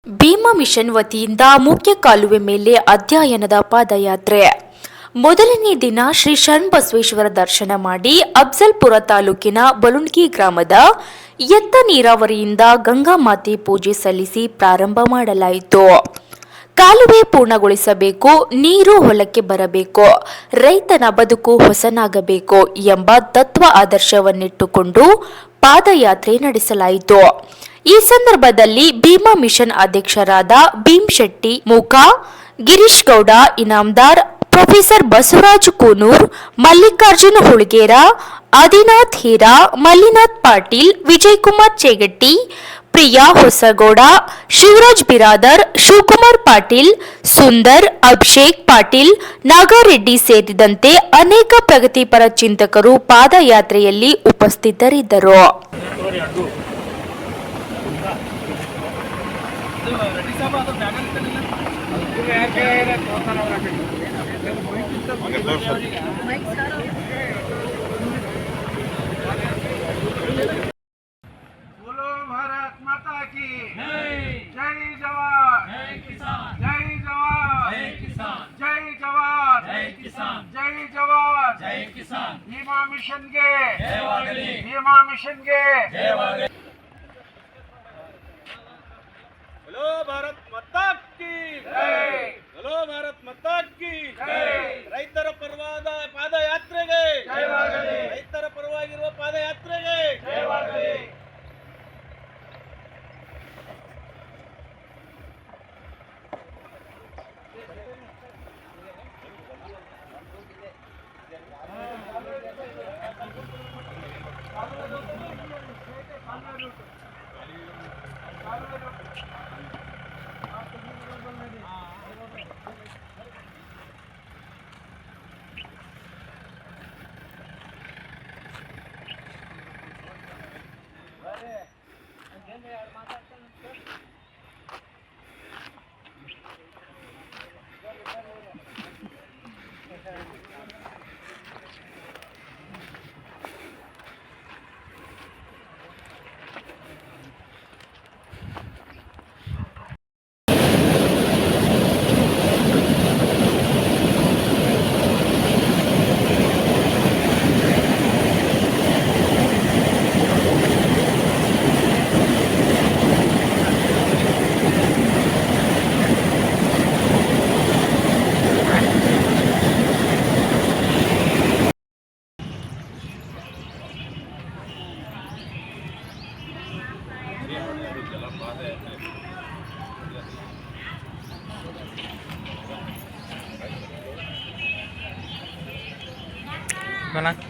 Bima mission ವತಿಯಿಂದ ಮುಖ್ಯ ಕಾಲುವೆ ಮೇಲೆ ಅಧ್ಯಯನದ ಪಾದಯಾತ್ರೆ. ಮೊದಲನೇ ದಿನ ಶ್ರೀ ಶರಣಬಸವೇಶ್ವರ ದರ್ಶನ ಮಾಡಿ ಅಫ್ಜಲ್ಪುರ ತಾಲೂಕಿನ ಬಲುಂಡ್ಗಿ ಗ್ರಾಮದ ಎತ್ತ ನೀರಾವರಿಯಿಂದ ಗಂಗಾಮಾತೆ ಪೂಜೆ ಸಲ್ಲಿಸಿ ಪ್ರಾರಂಭ ಮಾಡಲಾಯಿತು. ಕಾಲುವೆ ಪೂರ್ಣಗೊಳಿಸಬೇಕು, ನೀರು ಹೊಲಕ್ಕೆ ಬರಬೇಕು, ರೈತನ ಬದುಕು ಹೊಸನಾಗಬೇಕು ಎಂಬ ತತ್ವ ಆದರ್ಶವನ್ನಿಟ್ಟುಕೊಂಡು ಪಾದಯಾತ್ರೆ ನಡೆಸಲಾಯಿತು. ಈ ಸಂದರ್ಭದಲ್ಲಿ ಭೀಮಾ ಮಿಷನ್ ಅಧ್ಯಕ್ಷರಾದ ಭೀಮಶೆಟ್ಟಿ ಮೂಕಾ, ಗಿರೀಶ್ ಗೌಡ ಇನಾಮದಾರ್, ಪ್ರೊಫೆಸರ್ ಬಸವರಾಜ್ ಕೂನೂರ್, ಮಲ್ಲಿಕಾರ್ಜುನ ಹುಳಗೇರ, ಆದಿನಾಥ್ ಹೀರಾ, ಮಲ್ಲಿನಾಥ್ ಪಾಟೀಲ್, ವಿಜಯಕುಮಾರ್ ಚೇಗಟ್ಟಿ, ಪ್ರಿಯಾ ಹೊಸಗೌಡ, ಶಿವರಾಜ್ ಬಿರಾದರ್, ಶಿವಕುಮಾರ್ ಪಾಟೀಲ್, ಸುಂದರ್, ಅಭಿಷೇಕ್ ಪಾಟೀಲ್, ನಾಗಾರೆಡ್ಡಿ ಸೇರಿದಂತೆ ಅನೇಕ ಪ್ರಗತಿಪರ ಚಿಂತಕರು ಪಾದಯಾತ್ರೆಯಲ್ಲಿ ಉಪಸ್ಥಿತರಿದ್ದರು. बोलो भारत माता की जय जवान जय किसान जय जवान जय किसान जय जवान जय किसान जय जवान जय किसान भीमा मिशन के जयवागली भीमा मिशन के जयवागली बोलो भारत माता की जय बोलो भारत माता की जय ರೈತರ ಪರವಾದ ಪಾದಯಾತ್ರೆಗೆ ಜಯವಾಗಲಿ ರೈತರ ಪರವಾಗಿರುವ ಪಾದಯಾತ್ರೆಗೆ ಜಯವಾಗಲಿ.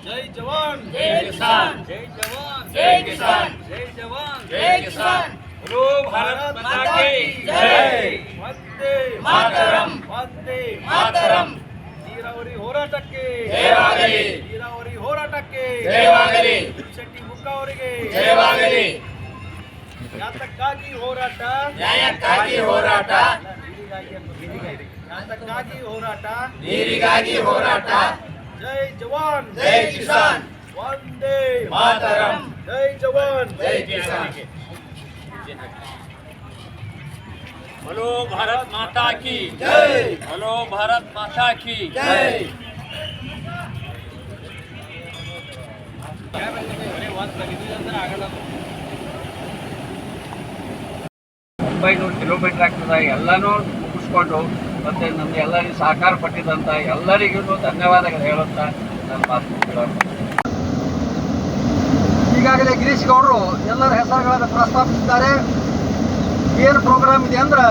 जय जवान जय किसान जय जवान जय किसान जय जवान जय किसान बोलो भारत माता की जय वंदे मातरम वंदे मातरम ನೀರಾವರಿ ಹೋರಾಟಕ್ಕೆ ಜಯವಾಗಲಿ ನೀರಾವರಿ ಹೋರಾಟಕ್ಕೆ ಜಯವಾಗಲಿ ಶೆಟ್ಟಿ ಮುಕ್ಕಾ ಅವರಿಗೆ ಜಯವಾಗಲಿ. ಯಾತಕ್ಕಾಗಿ ಹೋರಾಟ ನ್ಯಾಯಕ್ಕಾಗಿ ಹೋರಾಟ ಯಾತಕ್ಕಾಗಿ ಹೋರಾಟ ನೀರಿಗಾಗಿ ಹೋರಾಟ. जय जवान जय किसान वंदे मातरम जय जवान जय किसान. बोलो भारत माता की जय बोलो भारत माता की जय. ಮುಂಬೈನೂರು ಕಿಲೋಮೀಟರ್ ಆಗ್ತದೆ. ಎಲ್ಲನೂ ಮುಗಿಸ್ಕೊಂಡು ಮತ್ತೆ ನಮ್ಗೆ ಎಲ್ಲರಿಗೂ ಸಹಕಾರ ಪಟ್ಟಿದಂತ ಎಲ್ಲರಿಗೂ ಧನ್ಯವಾದಗಳು ಹೇಳುತ್ತಾ ನನ್ನ ಮಾತು. ಈಗಾಗಲೇ ಗಿರೀಶ್ ಗೌಡರು ಎಲ್ಲರ ಹೆಸರುಗಳನ್ನು ಪ್ರಸ್ತಾಪಿಸಿದ್ದಾರೆ. ಏನು ಪ್ರೋಗ್ರಾಮ್ ಇದೆ ಅಂದ್ರೆ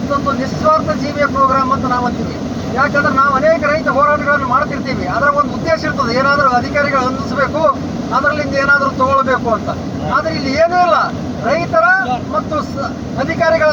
ಇದೊಂದು ನಿಸ್ವಾರ್ಥ ಜೀವಿಯ ಪ್ರೋಗ್ರಾಮ್ ಅಂತ ನಾವು ಅಂತೀವಿ. ಯಾಕಂದ್ರೆ ನಾವು ಅನೇಕ ರೈತ ಹೋರಾಟಗಳನ್ನು ಮಾಡ್ತಿರ್ತೀವಿ. ಅದರ ಒಂದು ಉದ್ದೇಶ ಇರ್ತದೆ, ಏನಾದರೂ ಅಧಿಕಾರಿಗಳು ಅಂದಿಸಬೇಕು, ಅದರಲ್ಲಿಂದ ಏನಾದರೂ ತಗೊಳ್ಬೇಕು ಅಂತ. ಆದರೆ ಇಲ್ಲಿ ಏನೂ ಇಲ್ಲ. ರೈತರ ಮತ್ತು ಅಧಿಕಾರಿಗಳ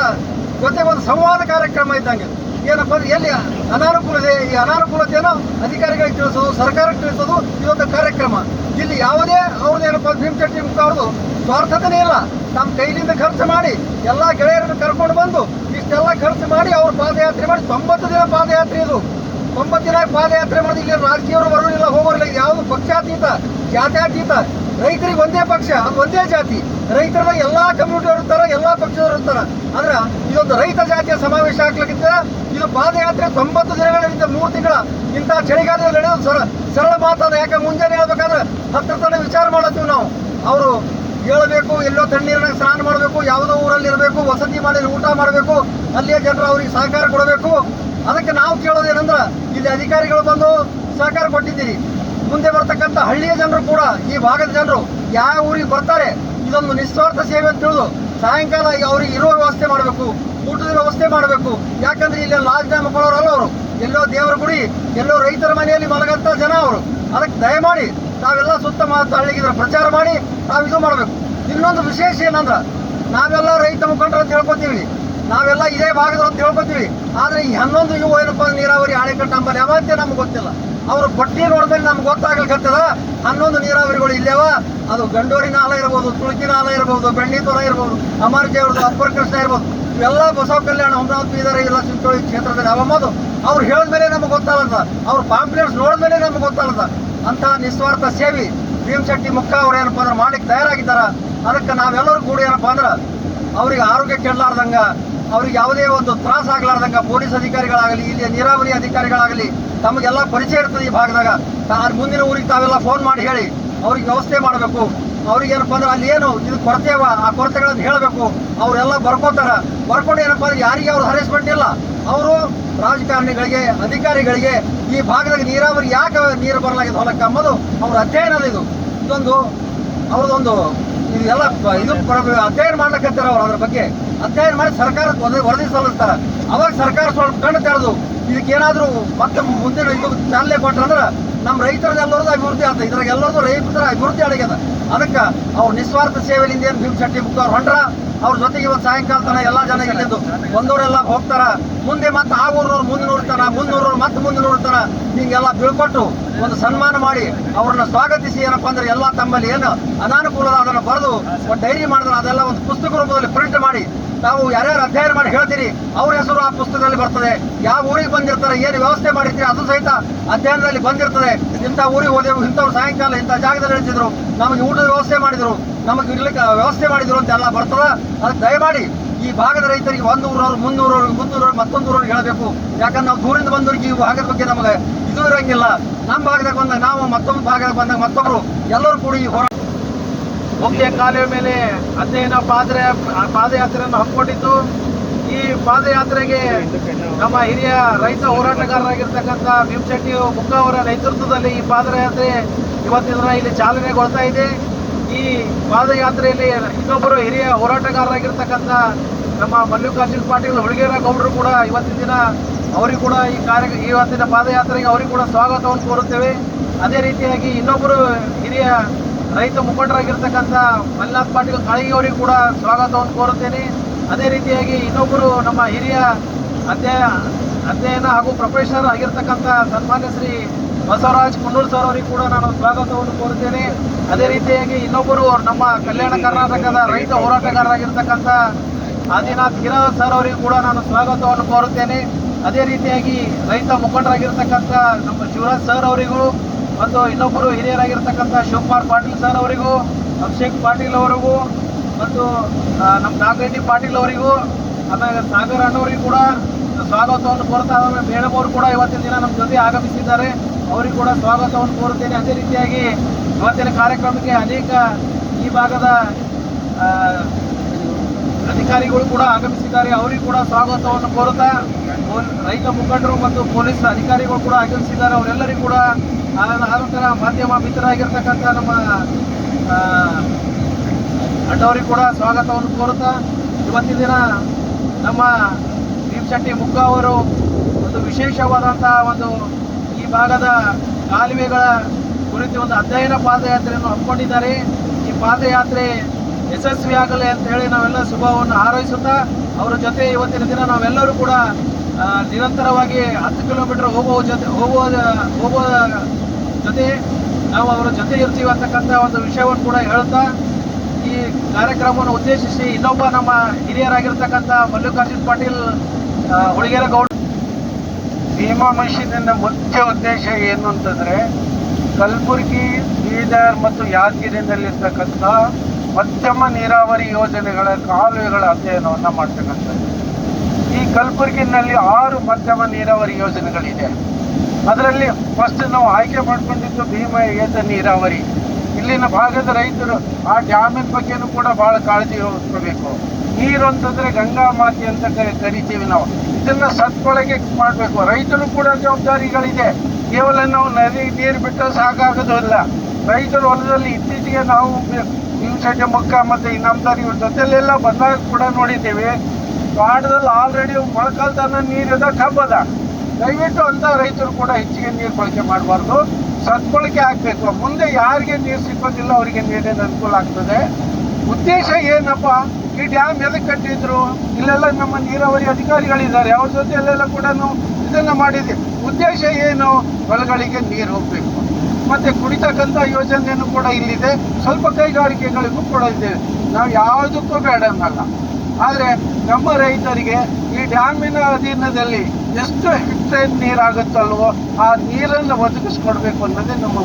ಜೊತೆ ಒಂದು ಸಂವಾದ ಕಾರ್ಯಕ್ರಮ ಇದ್ದಂಗೆ. ಏನಪ್ಪ ಅಂದ್ರೆ ಎಲ್ಲಿ ಅನಾನುಕೂಲ ಇದೆ, ಈ ಅನಾನುಕೂಲತೆಯನ್ನು ಅಧಿಕಾರಿಗಳಿಗೆ ತಿಳಿಸೋದು, ಸರ್ಕಾರಕ್ಕೆ ತಿಳಿಸೋದು ಇದೊಂದು ಕಾರ್ಯಕ್ರಮ. ಇಲ್ಲಿ ಯಾವುದೇ ಅವ್ರದ್ದೇನಪ್ಪ ಭೀಮಶೆಟ್ಟಿ ಮುಖ ಅವ್ರದ್ದು ಸ್ವಾರ್ಥತೆನೇ ಇಲ್ಲ. ನಮ್ಮ ಕೈಲಿಂದ ಖರ್ಚು ಮಾಡಿ ಎಲ್ಲ ಗೆಳೆಯರನ್ನು ಕರ್ಕೊಂಡು ಬಂದು ಇಷ್ಟೆಲ್ಲ ಖರ್ಚು ಮಾಡಿ ಅವ್ರು ಪಾದಯಾತ್ರೆ ಮಾಡಿ 90 ದಿನ ಪಾದಯಾತ್ರೆ. ಇದು 90 ದಿನ ಪಾದಯಾತ್ರೆ ಮಾಡಿ ಇಲ್ಲಿ ರಾಜಕೀಯವರು ಬರೋದಿಲ್ಲ, ಹೋಗೋರಿಲ್ಲ. ಇದು ಯಾವುದು ಪಕ್ಷಾತೀತ ಜಾತ್ಯಾತೀತ ರೈತರಿಗೆ ಒಂದೇ ಪಕ್ಷ, ಅದು ಒಂದೇ ಜಾತಿ. ರೈತರಾಗ ಎಲ್ಲ ಕಮ್ಯುನಿಟಿಯವರು ಇರ್ತಾರೆ, ಎಲ್ಲ ಪಕ್ಷದವರು ಇರ್ತಾರೆ. ಆದ್ರೆ ಇದೊಂದು ರೈತ ಜಾತಿಯ ಸಮಾವೇಶ ಆಗ್ಲಿಕ್ಕಿಂತ ಇದು ಪಾದಯಾತ್ರೆ 90 ದಿನಗಳಿಂದ 3 ತಿಂಗಳ ಇಂಥ ಚಳಿಗಾಲದಲ್ಲಿ ನಡೆಯೋದು ಸರಳ ಮಾತಾದ. ಯಾಕೆ ಮುಂಜಾನೆ ಹೇಳ್ಬೇಕಾದ್ರೆ 10 ತನ ವಿಚಾರ ಮಾಡತ್ತೀವಿ ನಾವು. ಅವರು ಹೇಳಬೇಕು, ಎಲ್ಲೋ ತಣ್ಣೀರಿನಾಗ ಸ್ನಾನ ಮಾಡಬೇಕು, ಯಾವುದೋ ಊರಲ್ಲಿ ಇರಬೇಕು, ವಸತಿ ಮಾಡಿ ಊಟ ಮಾಡಬೇಕು, ಅಲ್ಲಿಯೇ ಜನರು ಅವ್ರಿಗೆ ಸಹಕಾರ ಕೊಡಬೇಕು. ಅದಕ್ಕೆ ನಾವು ಕೇಳೋದೇನಂದ್ರೆ ಇಲ್ಲಿ ಅಧಿಕಾರಿಗಳು ಬಂದು ಸಹಕಾರ ಕೊಟ್ಟಿದ್ದೀರಿ. ಮುಂದೆ ಬರ್ತಕ್ಕಂಥ ಹಳ್ಳಿಯ ಜನರು ಕೂಡ, ಈ ಭಾಗದ ಜನರು ಯಾವ ಊರಿಗೆ ಬರ್ತಾರೆ ಇದೊಂದು ನಿಸ್ವಾರ್ಥ ಸೇವೆ ಅಂತ ತಿಳಿದು ಸಾಯಂಕಾಲ ಅವ್ರಿಗೆ ಇರುವ ವ್ಯವಸ್ಥೆ ಮಾಡಬೇಕು, ಊಟದ ವ್ಯವಸ್ಥೆ ಮಾಡಬೇಕು. ಯಾಕಂದ್ರೆ ಇಲ್ಲಿ ಲಾಡ್ಜ್ನ ಮಕ್ಕಳವರಲ್ಲ ಅವರು, ಎಲ್ಲೋ ದೇವರ ಗುಡಿ, ಎಲ್ಲೋ ರೈತರ ಮನೆಯಲ್ಲಿ ಮಲಗಂತ ಜನ ಅವರು. ಅದಕ್ಕೆ ದಯಮಾಡಿ ತಾವೆಲ್ಲ ಸುತ್ತ ಹಳ್ಳಿಗಿದ್ರೆ ಪ್ರಚಾರ ಮಾಡಿ ನಾವು ಇದು ಮಾಡಬೇಕು. ಇನ್ನೊಂದು ವಿಶೇಷ ಏನಂದ್ರೆ ನಾವೆಲ್ಲ ರೈತ ಮುಖಂಡರು ಅಂತ ಹೇಳ್ಕೊತೀವಿ, ನಾವೆಲ್ಲ ಇದೇ ಭಾಗದವ್ರು ಅಂತ ಹೇಳ್ಕೊತೀವಿ. ಆದರೆ ಈ 11 ಇವು ಏನಪ್ಪ ನೀರಾವರಿ ಅಣೆಕಟ್ಟು ಅಂಬಲ್ಲಿ ಯಾವತ್ತೇ ನಮ್ಗೆ ಗೊತ್ತಿಲ್ಲ. ಅವರು ಪಟ್ಟಿ ನೋಡಿದ್ಮೇಲೆ ನಮ್ಗೆ ಗೊತ್ತಾಗಲ್ಕತ್ತದ 11 ನೀರಾವರಿಗಳು ಇಲ್ಲೇವ. ಅದು ಗಂಡೋರಿ ನಾಲ ಇರ್ಬೋದು, ತುಳುಕಿ ನಾಲ ಇರ್ಬೋದು, ಬೆಣ್ಣೀತೊರ ಇರ್ಬೋದು, ಅಮರ್ಜಿ ಅವ್ರದ್ದು, ಅಪ್ಪರ ಕೃಷ್ಣ ಇರ್ಬೋದು. ಇವೆಲ್ಲ ಬಸವ ಕಲ್ಯಾಣ, ಅಮರಾವತಿ, ಬೀದರ್ ಇಲ್ಲ ಚಿಂಚೋಳಿ ಕ್ಷೇತ್ರದಲ್ಲಿ ಅವಮ್ಮದು ಅವ್ರು ಹೇಳಿದ್ಮೇಲೆ ನಮ್ಗೆ ಗೊತ್ತಾಗಲ್ಲ, ಅವ್ರ ಪಾಂಪ್ಲೆಟ್ಸ್ ನೋಡಿದ್ಮೇಲೆ ನಮ್ಗೆ ಗೊತ್ತಾಗಲ್ಲ. ಅಂತಹ ನಿಸ್ವಾರ್ಥ ಸೇವೆ ಭೀಮಶೆಟ್ಟಿ ಮುಕ್ಕ ಅವ್ರು ಏನಪ್ಪ ಅಂದ್ರೆ ಮಾಡ್ಲಿಕ್ಕೆ ತಯಾರಾಗಿದ್ದಾರ. ಅದಕ್ಕೆ ನಾವೆಲ್ಲರೂ ಕೂಡ ಏನಪ್ಪ ಅಂದ್ರೆ ಅವ್ರಿಗೆ ಆರೋಗ್ಯ ಕೆಡಲಾರ್ದಂಗ, ಅವ್ರಿಗೆ ಯಾವುದೇ ಒಂದು ತ್ರಾಸ ಆಗ್ಲಾರ್ದಂಗ ಪೊಲೀಸ್ ಅಧಿಕಾರಿಗಳಾಗಲಿ, ಇಲ್ಲಿ ನೀರಾವರಿ ಅಧಿಕಾರಿಗಳಾಗಲಿ ತಮಗೆಲ್ಲ ಪರಿಚಯ ಇರ್ತದೆ ಈ ಭಾಗದಾಗ. ಮುಂದಿನ ಊರಿಗೆ ತಾವೆಲ್ಲ ಫೋನ್ ಮಾಡಿ ಹೇಳಿ ಅವ್ರಿಗೆ ವ್ಯವಸ್ಥೆ ಮಾಡಬೇಕು. ಅವ್ರಿಗೆ ಏನಪ್ಪ ಅಂದ್ರೆ ಅಲ್ಲಿ ಏನು ಇದು ಕೊರತೆ ಅವ, ಆ ಕೊರತೆಗಳನ್ನು ಹೇಳಬೇಕು. ಅವರೆಲ್ಲ ಬರ್ಕೊಂಡು ಏನಪ್ಪ ಅಂದ್ರೆ ಯಾರಿಗೆ ಅವ್ರು ಹರೇಸ್ಮೆಂಟ್ ಇಲ್ಲ. ಅವರು ರಾಜಕಾರಣಿಗಳಿಗೆ, ಅಧಿಕಾರಿಗಳಿಗೆ ಈ ಭಾಗದಾಗ ನೀರಾವರಿ ಯಾಕೆ ನೀರು ಬರಲಾಗಿದೆ ಹೊಲಕ್ಕೆ ಅಂಬೋದು ಅವ್ರ ಅಧ್ಯಯನದ ಇದೊಂದು ಅವ್ರದ್ದೊಂದು ಇದೆಲ್ಲ ಇದು ಅಧ್ಯಯನ ಮಾಡ್ಲಿಕ್ಕಂತಾರ. ಅವ್ರು ಅದ್ರ ಬಗ್ಗೆ ಅಧ್ಯಯನ ಮಾಡಿ ಸರ್ಕಾರಕ್ಕೆ ವರದಿ ಸಲ್ಲಿಸ್ತಾರೆ. ಅವಾಗ ಸರ್ಕಾರ ಸ್ವಲ್ಪ ಕಣ್ಣು ತೆರೆದು ಇದಕ್ಕೇನಾದರೂ ಮತ್ತೆ ಮುಂದಿನ ಇದು ಚಾಲನೆ ಕೊಟ್ರಂದ್ರೆ ನಮ್ಮ ರೈತರದೆಲ್ಲರದು ಅಭಿವೃದ್ಧಿ ಆಗ್ತದೆ. ಇದ್ರಾಗ ಎಲ್ಲರದು ರೈತರ ಅಭಿವೃದ್ಧಿ ಆಗ್ಯದ. ಅದಕ್ಕೆ ಅವ್ರು ನಿಸ್ವಾರ್ಥ ಸೇವೆಯಿಂದ ಏನು ಭೀಮಶೆಟ್ಟಿ ಮುಕ್ಕ ಅವ್ರು ಹೊಂಟ್ರ. ಅವ್ರ ಜೊತೆಗೆ ಇವತ್ತು ಸಾಯಂಕಾಲ ತನ ಎಲ್ಲ ಜನ ಇಲ್ಲಿದ್ದು ಬಂದವರೆಲ್ಲ ಹೋಗ್ತಾರ. ಮುಂದೆ ಮತ್ತೆ ಆ ಊರಿನವ್ರು ಮುಂದೆ ನೋಡ್ತಾರ, ಮುಂದಿನವ್ರು ಮತ್ತೆ ಮುಂದೆ ನೋಡ್ತಾರ. ಹಿಂಗೆಲ್ಲ ಬೀಳ್ಕೊಟ್ಟು ಒಂದು ಸನ್ಮಾನ ಮಾಡಿ ಅವ್ರನ್ನ ಸ್ವಾಗತಿಸಿ ಏನಪ್ಪ ಅಂದ್ರೆ ಎಲ್ಲ ತಮ್ಮಲ್ಲಿ ಏನು ಅನಾನುಕೂಲದ ಅದನ್ನು ಬರೆದು ಒಂದು ಡೈರಿ ಮಾಡಿದ್ರೆ ಅದೆಲ್ಲ ಒಂದು ಪುಸ್ತಕ ರೂಪದಲ್ಲಿ ಪ್ರಿಂಟ್ ಮಾಡಿ ತಾವು ಯಾರ್ಯಾರು ಅಧ್ಯಯನ ಮಾಡಿ ಹೇಳ್ತೀರಿ ಅವ್ರ ಹೆಸರು ಆ ಪುಸ್ತಕದಲ್ಲಿ ಬರ್ತದೆ. ಯಾವ ಊರಿಗೆ ಬಂದಿರ್ತಾರೆ, ಏನು ವ್ಯವಸ್ಥೆ ಮಾಡಿರ್ತೀರಿ ಅದು ಸಹಿತ ಅಧ್ಯಯನದಲ್ಲಿ ಬಂದಿರ್ತದೆ. ಇಂಥ ಊರಿಗೆ ಹೋದೆವು, ಇಂಥವ್ರು ಸಾಯಂಕಾಲ ಇಂಥ ಜಾಗದಲ್ಲಿ ಇಳಿಸಿದ್ರು, ನಮಗೆ ಊಟದ ವ್ಯವಸ್ಥೆ ಮಾಡಿದ್ರು, ನಮಗೆ ಇರ್ಲಿಕ್ಕೆ ವ್ಯವಸ್ಥೆ ಮಾಡಿದ್ರು ಅಂತೆಲ್ಲ ಬರ್ತದೆ. ಅದಕ್ಕೆ ದಯಮಾಡಿ ಈ ಭಾಗದ ರೈತರಿಗೆ 100 ಊರವ್ರು 300 ಮತ್ತೊಂದು ಊರವ್ರಿಗೆ ಹೇಳಬೇಕು. ಯಾಕಂದ್ರೆ ನಾವು ದೂರಿಂದ ಬಂದವ್ರಿಗೆ ಈ ಭಾಗದ ಬಗ್ಗೆ ನಮಗೆ ಇದು ಇರಂಗಿಲ್ಲ. ನಮ್ಮ ಭಾಗದಾಗ ಬಂದಾಗ ನಾವು, ಮತ್ತೊಂದು ಭಾಗದಾಗ ಬಂದಾಗ ಮತ್ತೊಬ್ರು, ಎಲ್ಲರೂ ಕೂಡ ಈ ಹೋರಾಟ ಮುಖ್ಯ ಕಾಲುವೆ ಮೇಲೆ ಅಧ್ಯಯನ ಪಾದಯಾತ್ರೆಯನ್ನು ಹಮ್ಮಿಕೊಂಡಿದ್ದು. ಈ ಪಾದಯಾತ್ರೆಗೆ ನಮ್ಮ ಹಿರಿಯ ರೈತ ಹೋರಾಟಗಾರರಾಗಿರ್ತಕ್ಕಂಥ ಭೀಮಶೆಟ್ಟಿ ಮುಕ್ಕ ಅವರ ನೇತೃತ್ವದಲ್ಲಿ ಈ ಪಾದಯಾತ್ರೆ ಇವತ್ತಿನ ದಿನ ಇಲ್ಲಿ ಚಾಲನೆಗೊಳ್ತಾ ಇದೆ. ಈ ಪಾದಯಾತ್ರೆಯಲ್ಲಿ ಇನ್ನೊಬ್ಬರು ಹಿರಿಯ ಹೋರಾಟಗಾರರಾಗಿರ್ತಕ್ಕಂಥ ನಮ್ಮ ಮಲ್ಲಿಕಾರ್ಜುನ್ ಪಾಟೀಲ್ ಹುಡುಗೇರ ಗೌಡರು ಕೂಡ ಇವತ್ತಿನ ದಿನ ಅವರಿಗೂ ಕೂಡ ಇವತ್ತಿನ ಪಾದಯಾತ್ರೆಗೆ ಅವರಿಗೂ ಕೂಡ ಸ್ವಾಗತವನ್ನು ಕೋರುತ್ತೇವೆ. ಅದೇ ರೀತಿಯಾಗಿ ಇನ್ನೊಬ್ಬರು ಹಿರಿಯ ರೈತ ಮುಖಂಡರಾಗಿರ್ತಕ್ಕಂಥ ಮಲ್ಲಿನಾಥ್ ಪಾಟೀಲ್ ಕಾಳಿಗೆ ಅವರಿಗೂ ಕೂಡ ಸ್ವಾಗತವನ್ನು ಕೋರುತ್ತೇನೆ. ಅದೇ ರೀತಿಯಾಗಿ ಇನ್ನೊಬ್ಬರು ನಮ್ಮ ಹಿರಿಯ ಅಧ್ಯಯನ ಹಾಗೂ ಪ್ರೊಫೆಸರ್ ಆಗಿರ್ತಕ್ಕಂಥ ಸನ್ಮಾನ್ಯ ಶ್ರೀ ಬಸವರಾಜ್ ಕುಂಡೂರು ಸರ್ ಅವರಿಗೂ ಕೂಡ ನಾನು ಸ್ವಾಗತವನ್ನು ಕೋರುತ್ತೇನೆ. ಅದೇ ರೀತಿಯಾಗಿ ಇನ್ನೊಬ್ಬರು ನಮ್ಮ ಕಲ್ಯಾಣ ಕರ್ನಾಟಕದ ರೈತ ಹೋರಾಟಗಾರರಾಗಿರ್ತಕ್ಕಂಥ ಆದಿನಾಥ್ ಗಿರಾವ್ ಸರ್ ಅವರಿಗೂ ಕೂಡ ನಾನು ಸ್ವಾಗತವನ್ನು ಕೋರುತ್ತೇನೆ. ಅದೇ ರೀತಿಯಾಗಿ ರೈತ ಮುಖಂಡರಾಗಿರ್ತಕ್ಕಂಥ ನಮ್ಮ ಶಿವರಾಜ್ ಸರ್ ಅವರಿಗೂ ಮತ್ತು ಇನ್ನೊಬ್ಬರು ಹಿರಿಯರಾಗಿರ್ತಕ್ಕಂಥ ಶಿವಕುಮಾರ್ ಪಾಟೀಲ್ ಸರ್ ಅವರಿಗೂ, ಅಭಿಷೇಕ್ ಪಾಟೀಲ್ ಅವರಿಗೂ ಮತ್ತು ನಮ್ಮ ನಾಗರೆಡ್ಡಿ ಪಾಟೀಲ್ ಅವರಿಗೂ, ಆಮೇಲೆ ಸಾಗರ್ ಅಣ್ಣವರಿಗೂ ಕೂಡ ಸ್ವಾಗತವನ್ನು ಕೋರ್ತಾ ಮೇಡಮ್ ಅವರು ಕೂಡ ಇವತ್ತಿನ ದಿನ ನಮ್ಮ ಜೊತೆ ಆಗಮಿಸಿದ್ದಾರೆ. ಅವರಿಗೂ ಕೂಡ ಸ್ವಾಗತವನ್ನು ಕೋರುತ್ತೇನೆ. ಅದೇ ರೀತಿಯಾಗಿ ಇವತ್ತಿನ ಕಾರ್ಯಕ್ರಮಕ್ಕೆ ಅನೇಕ ಈ ಭಾಗದ ಅಧಿಕಾರಿಗಳು ಕೂಡ ಆಗಮಿಸಿದ್ದಾರೆ. ಅವರಿಗೂ ಕೂಡ ಸ್ವಾಗತವನ್ನು ಕೋರುತ್ತಾ ರೈತ ಮುಖಂಡರು ಮತ್ತು ಪೊಲೀಸ್ ಅಧಿಕಾರಿಗಳು ಕೂಡ ಆಗಮಿಸಿದ್ದಾರೆ. ಅವರೆಲ್ಲರಿಗೂ ಕೂಡ ಆನಂತರ ಮಾಧ್ಯಮ ಮಿತ್ರರಾಗಿರ್ತಕ್ಕಂಥ ನಮ್ಮ ಅಣ್ಣವರಿಗೂ ಕೂಡ ಸ್ವಾಗತವನ್ನು ಕೋರುತ್ತಾ ಇವತ್ತಿನ ದಿನ ನಮ್ಮ ಭೀಮಶೆಟ್ಟಿ ಮುಕ್ಕ ಅವರು ಒಂದು ವಿಶೇಷವಾದಂಥ ಒಂದು ಈ ಭಾಗದ ಕಾಲುವೆಗಳ ಕುರಿತು ಒಂದು ಅಧ್ಯಯನ ಪಾದಯಾತ್ರೆಯನ್ನು ಹಮ್ಮಿಕೊಂಡಿದ್ದಾರೆ. ಈ ಪಾದಯಾತ್ರೆ ಯಶಸ್ವಿಯಾಗಲಿ ಅಂತ ಹೇಳಿ ನಾವೆಲ್ಲ ಶುಭವನ್ನು ಹಾರೈಸುತ್ತಾ ಅವರ ಜೊತೆ ಇವತ್ತಿನ ದಿನ ನಾವೆಲ್ಲರೂ ಕೂಡ ನಿರಂತರವಾಗಿ 10 ಕಿಲೋಮೀಟರ್ ಹೋಗುವ ಜೊತೆ ನಾವು ಅವರ ಜೊತೆ ಇರ್ತೀವಿ ಅಂತಕ್ಕಂಥ ಒಂದು ವಿಷಯವನ್ನು ಕೂಡ ಹೇಳುತ್ತಾ ಈ ಕಾರ್ಯಕ್ರಮವನ್ನು ಉದ್ದೇಶಿಸಿ ಇನ್ನೊಬ್ಬ ನಮ್ಮ ಹಿರಿಯರಾಗಿರ್ತಕ್ಕಂಥ ಮಲ್ಲಿಕಾರ್ಜುನ್ ಪಾಟೀಲ್ ಹುಡುಗೇರ ಗೌಡ ಭೀಮಾ ಮಷೀನಿನ ಮುಖ್ಯ ಉದ್ದೇಶ ಏನು ಅಂತಂದರೆ ಕಲಬುರಗಿ, ಬೀದರ್ ಮತ್ತು ಯಾದಗಿರಿನಲ್ಲಿರ್ತಕ್ಕಂಥ ಮಧ್ಯಮ ನೀರಾವರಿ ಯೋಜನೆಗಳ ಕಾಲುವೆಗಳ ಅಧ್ಯಯನವನ್ನು ಮಾಡ್ತಕ್ಕಂಥದ್ದು. ಈ ಕಲಬುರಗಿನಲ್ಲಿ 6 ಮಧ್ಯಮ ನೀರಾವರಿ ಯೋಜನೆಗಳಿದೆ. ಅದರಲ್ಲಿ ಫಸ್ಟ್ ನಾವು ಆಯ್ಕೆ ಮಾಡಿಕೊಂಡಿದ್ದು ಭೀಮಾ ಏತ ನೀರಾವರಿ. ಇಲ್ಲಿನ ಭಾಗದ ರೈತರು ಆ ಡ್ಯಾಮಿನ ಬಗ್ಗೆನೂ ಕೂಡ ಭಾಳ ಕಾಳಜಿ ವಹಿಸ್ಕೋಬೇಕು. ನೀರು ಅಂತಂದರೆ ಗಂಗಾ ಮಾತೆ ಅಂತ ಕರಿತೀವಿ ನಾವು. ಇದನ್ನು ಸದ್ಬಳಕೆ ಮಾಡಬೇಕು. ರೈತರು ಕೂಡ ಜವಾಬ್ದಾರಿಗಳಿದೆ. ಕೇವಲ ನಾವು ನದಿ ನೀರು ಬಿಟ್ಟರೆ ಸಾಕಾಗೋದಿಲ್ಲ. ರೈತರು ಹೊಲದಲ್ಲಿ ಇತ್ತೀಚೆಗೆ ನಾವು ಶಿವಮೊಗ್ಗ ಮತ್ತು ಇನ್ನೊಂದರ ಇವ್ರ ಜೊತೆಲೆಲ್ಲ ಬಂದಾಗ ಕೂಡ ನೋಡಿದ್ದೀವಿ. ತೋಟದಲ್ಲಿ ಆಲ್ರೆಡಿ ಮೊಳಕಾಲ್ತನ ನೀರಿದೆ, ಕಬ್ಬದ. ದಯವಿಟ್ಟು ಅಂತ ರೈತರು ಕೂಡ ಹೆಚ್ಚಿಗೆ ನೀರು ಬಳಕೆ ಮಾಡಬಾರ್ದು, ಸದ್ಬಳಕೆ ಆಗಬೇಕು. ಮುಂದೆ ಯಾರಿಗೆ ನೀರು ಸಿಕ್ಕೋದಿಲ್ಲ ಅವರಿಗೆ ನೀರಿನ ಅನುಕೂಲ ಆಗ್ತದೆ. ಉದ್ದೇಶ ಏನಪ್ಪ, ಈ ಡ್ಯಾಮ್ ಎದಕ್ಕೆ ಕಟ್ಟಿದ್ರು? ಇಲ್ಲೆಲ್ಲ ನಮ್ಮ ನೀರಾವರಿ ಅಧಿಕಾರಿಗಳಿದ್ದಾರೆ, ಅವ್ರ ಜೊತೆಯಲ್ಲೆಲ್ಲ ಕೂಡ ಇದನ್ನು ಮಾಡಿದ್ದೀವಿ. ಉದ್ದೇಶ ಏನು? ಹೊಲಗಳಿಗೆ ನೀರು ಹೋಗಬೇಕು. ಮತ್ತು ಕುಡಿತಕ್ಕಂಥ ಯೋಜನೆಯೂ ಕೂಡ ಇಲ್ಲಿದೆ. ಸ್ವಲ್ಪ ಕೈಗಾರಿಕೆಗಳಿಗೂ ಕೂಡ ಇದೆ. ನಾವು ಯಾವುದಕ್ಕೂ ಬೇಡ ಅನ್ನಲ್ಲ. ಆದರೆ ನಮ್ಮ ರೈತರಿಗೆ ಈ ಡ್ಯಾಮಿನ ಅಧೀನದಲ್ಲಿ ಎಷ್ಟು ಹೆಕ್ಟೇರ್ ನೀರಾಗುತ್ತಲ್ವೋ ಆ ನೀರನ್ನು ಒದಗಿಸ್ಕೊಡ್ಬೇಕು ಅನ್ನೋದೇ ನಮ್ಮ